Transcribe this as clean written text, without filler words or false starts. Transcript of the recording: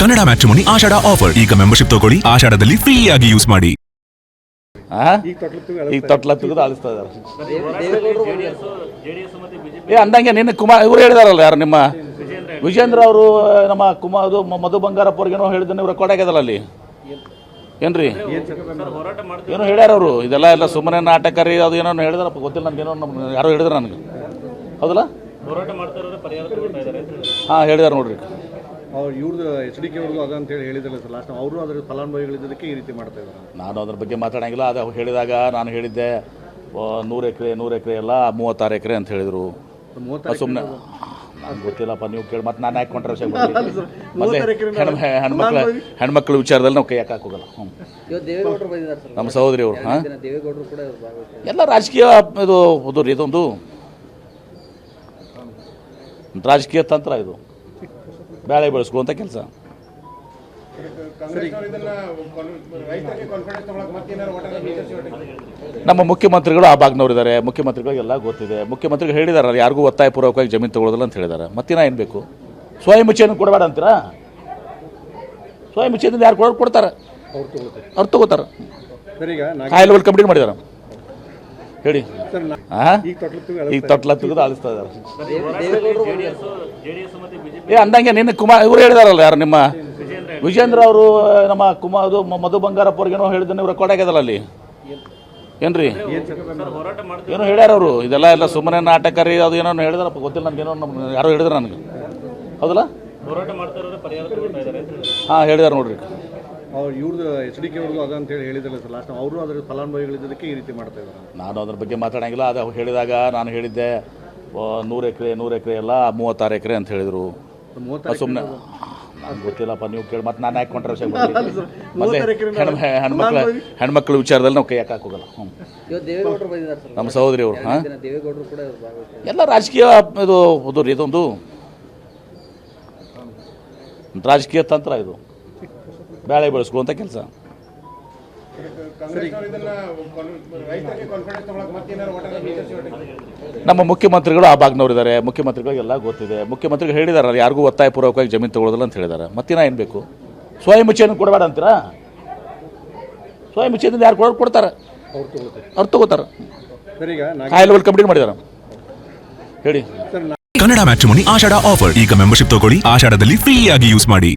Kannada matrimony ಆಷಾಢ offer. ಈಗ membership ತಗೊಳ್ಳಿ, ಆಷಾಢದಲ್ಲಿ free ಆಗಿ ಯೂಸ್ ಮಾಡಿ. ಈಗ ತೊಟ್ಲ ತೆಗೆದು ಆಳಿಸ್ತಾ ಇದ್ದಾರೆ. ಅಂದಂಗೆ ನಿನ್ನ ಇವರು ಹೇಳಿದಾರಲ್ಲ, ಯಾರು ನಿಮ್ಮ ವಿಜೇಂದ್ರ ಅವರು ನಮ್ಮ ಅದು ಮಧು ಬಂಗಾರಪ್ಪ ಅವ್ರಿಗೇನೋ ಹೇಳಿದ್ರೆ ಇವ್ರು ರೆಕಾರ್ಡ್ ಆಗ್ಯದಲ್ಲ ಅಲ್ಲಿ, ಏನ್ರಿ ಏನೋ ಹೇಳ್ಯಾರ ಅವರು. ಇದೆಲ್ಲ ಸುಮ್ಮನೆ ನಾಟಕ ರೀ, ಅದು ಏನೋ ಹೇಳಿದಾರಪ್ಪ, ಗೊತ್ತಿಲ್ಲ ನನಗೇನೋ, ಯಾರೋ ಹೇಳಿದ್ರು ನನಗೆ, ಹೌದಲ್ಲ? ಹಾಂ ಹೇಳಿದಾರೆ ನೋಡ್ರಿ. ಇವ್ರದ್ದು HD ಕೆ ಅವ್ರದ್ದು ಅದಂತ ಹೇಳಿ ಹೇಳಿದ್ರಲ್ಲ ಸರ್ ಲಾಸ್ಟ್, ಅವರು ಅದರ ಫಲಾನುಭವಿಗಳಿದ್ದಕ್ಕೆ ಈ ರೀತಿ ಮಾಡ್ತಾ ಇದ್ದಾರೆ. ನಾನು ಅದ್ರ ಬಗ್ಗೆ ಮಾತಾಡಂಗಿಲ್ಲ. ಅದು ಹೇಳಿದಾಗ ನಾನು ಹೇಳಿದ್ದೆ 100 ಎಕರೆ ಎಲ್ಲ 36 ಎಕರೆ ಅಂತ ಹೇಳಿದರು. ಸುಮ್ಮನೆ ನನಗೆ ಗೊತ್ತಿಲ್ಲಪ್ಪ, ನೀವು ಕೇಳಿ ಮತ್ತೆ ನಾನು ಹಾಕೊಂಡ್ರೆ ಹೆಣ್ಮಕ್ಳ ವಿಚಾರದಲ್ಲಿ ನಾವು ಕೈ ಹಾಕೋಗಲ್ಲ. ನಮ್ಮ ಸಹೋದರಿ ಅವರು ಎಲ್ಲ ರಾಜಕೀಯ ಇದೊಂದು ರಾಜಕೀಯ ತಂತ್ರ, ಇದು ಬೇಳೆ ಬೆಳೆಸ್ಕೊಳ್ಳುವಂಥ ಕೆಲಸ. ನಮ್ಮ ಮುಖ್ಯಮಂತ್ರಿಗಳು ಆ ಭಾಗನವರಿದ್ದಾರೆ, ಮುಖ್ಯಮಂತ್ರಿಗಳಿಗೆಲ್ಲ ಗೊತ್ತಿದೆ. ಮುಖ್ಯಮಂತ್ರಿಗಳು ಹೇಳಿದಾರೆ ಯಾರಿಗೂ ಒತ್ತಾಯಪೂರ್ವಕವಾಗಿ ಜಮೀನು ತಗೊಳ್ಳೋದಿಲ್ಲ ಅಂತ ಹೇಳಿದ್ದಾರೆ. ಮತ್ತಿನ ಏನು ಬೇಕು? ಸ್ವಯಂ ಇಚ್ಛೆಯನ್ನು ಕೊಡಬೇಡ ಅಂತೀರಾ? ಸ್ವಯಂ ಇಚ್ಛೆಯಿಂದ ಯಾರು ಕೊಡ್ತಾರೆ? ಅವ್ರು ತಗೋತಾರೆ. ಹೈ ಲೆವೆಲ್ ಕಂಪ್ಲೀಟ್ ಮಾಡಿದ್ದಾರೆ ಹೇಳಿ. ಈಗ ತೊಟ್ಲ ತೆಗೆದು ಆಳಿಸ್ತಾ ಇದ್ದಾರೆ. ಅಂದಂಗೆ ನಿನ್ನ ಇವರು ಹೇಳಿದಾರಲ್ಲ, ಯಾರು ನಿಮ್ಮ ವಿಜೇಂದ್ರ ಅವರು ನಮ್ಮ ಅದು ಮಧು ಬಂಗಾರಪ್ಪ ಅವ್ರಿಗೇನೋ ಹೇಳಿದ್ರೆ ಇವ್ರು ರೆಕಾರ್ಡ್ ಆಗ್ಯದಲ್ಲ ಅಲ್ಲಿ, ಏನ್ರಿ ಏನೋ ಹೇಳ್ಯಾರ ಅವರು. ಇದೆಲ್ಲ ಸುಮ್ಮನೆ ನಾಟಕ ರೀ, ಅದು ಏನೋ ಹೇಳಿದಾರಪ್ಪ, ಗೊತ್ತಿಲ್ಲ ನನಗೇನೋ, ಯಾರೋ ಹೇಳಿದ್ರು ನನಗೆ, ಹೌದಲ್ಲ? ಹಾಂ ಹೇಳಿದಾರೆ ನೋಡ್ರಿ. ಇವ್ರದ್ದು HD ಕೆ ಅವ್ರದ್ದು ಅದಂತ ಹೇಳಿ ಹೇಳಿದ್ರಲ್ಲ ಸರ್ ಲಾಸ್ಟ್, ಅವರು ಅದರ ಫಲಾನುಭವಿಗಳಿದ್ದಕ್ಕೆ ಈ ರೀತಿ ಮಾಡ್ತಾ ಇದ್ದಾರೆ. ನಾನು ಅದ್ರ ಬಗ್ಗೆ ಮಾತಾಡಂಗಿಲ್ಲ. ಅದು ಹೇಳಿದಾಗ ನಾನು ಹೇಳಿದ್ದೆ 100 ಎಕರೆ ಎಲ್ಲ 36 ಎಕರೆ ಅಂತ ಹೇಳಿದರು. ಸುಮ್ಮನೆ ನನಗೆ ಗೊತ್ತಿಲ್ಲಪ್ಪ, ನೀವು ಕೇಳಿ ಮತ್ತೆ ನಾನು ಹಾಕೊಂಡ್ರೆ ಹೆಣ್ಮಕ್ಳ ವಿಚಾರದಲ್ಲಿ ನಾವು ಕೈ ಹಾಕೋಗಲ್ಲ. ನಮ್ಮ ಸಹೋದರಿ ಅವರು ಎಲ್ಲ ರಾಜಕೀಯ ಇದೊಂದು ರಾಜಕೀಯ ತಂತ್ರ, ಇದು ಬೇಳೆ ಬೆಳೆಸ್ಕೊಳ್ಳುವಂಥ ಕೆಲಸ. ನಮ್ಮ ಮುಖ್ಯಮಂತ್ರಿಗಳು ಆ ಭಾಗನವರಿದ್ದಾರೆ, ಮುಖ್ಯಮಂತ್ರಿಗಳಿಗೆಲ್ಲ ಗೊತ್ತಿದೆ. ಮುಖ್ಯಮಂತ್ರಿಗಳು ಹೇಳಿದಾರೆ ಯಾರಿಗೂ ಒತ್ತಾಯಪೂರ್ವಕವಾಗಿ ಜಮೀನು ತಗೊಳ್ಳೋದಿಲ್ಲ ಅಂತ ಹೇಳಿದ್ದಾರೆ. ಮತ್ತಿನ ಏನು ಬೇಕು? ಸ್ವಯಂ ಇಚ್ಛೆಯನ್ನು ಕೊಡಬೇಡ ಅಂತೀರಾ? ಸ್ವಯಂ ಇಚ್ಛೆಯಿಂದ ಯಾರು ಕೊಡ್ತಾರೆ? ಅವ್ರು ತಗೋತಾರೆ. ಹೈ ಲೆವೆಲ್ ಕಂಪ್ಲೀಟ್ ಮಾಡಿದ್ದಾರೆ ಹೇಳಿ. ಕನ್ನಡ ಮ್ಯಾಟ್ರಿಮೋನಿ ಆಷಾಢ ಆಫರ್. ಈಗ ಮೆಂಬರ್ಶಿಪ್ ತಗೊಳ್ಳಿ, ಆಷಾಢದಲ್ಲಿ ಫ್ರೀ ಆಗಿ ಯೂಸ್ ಮಾಡಿ.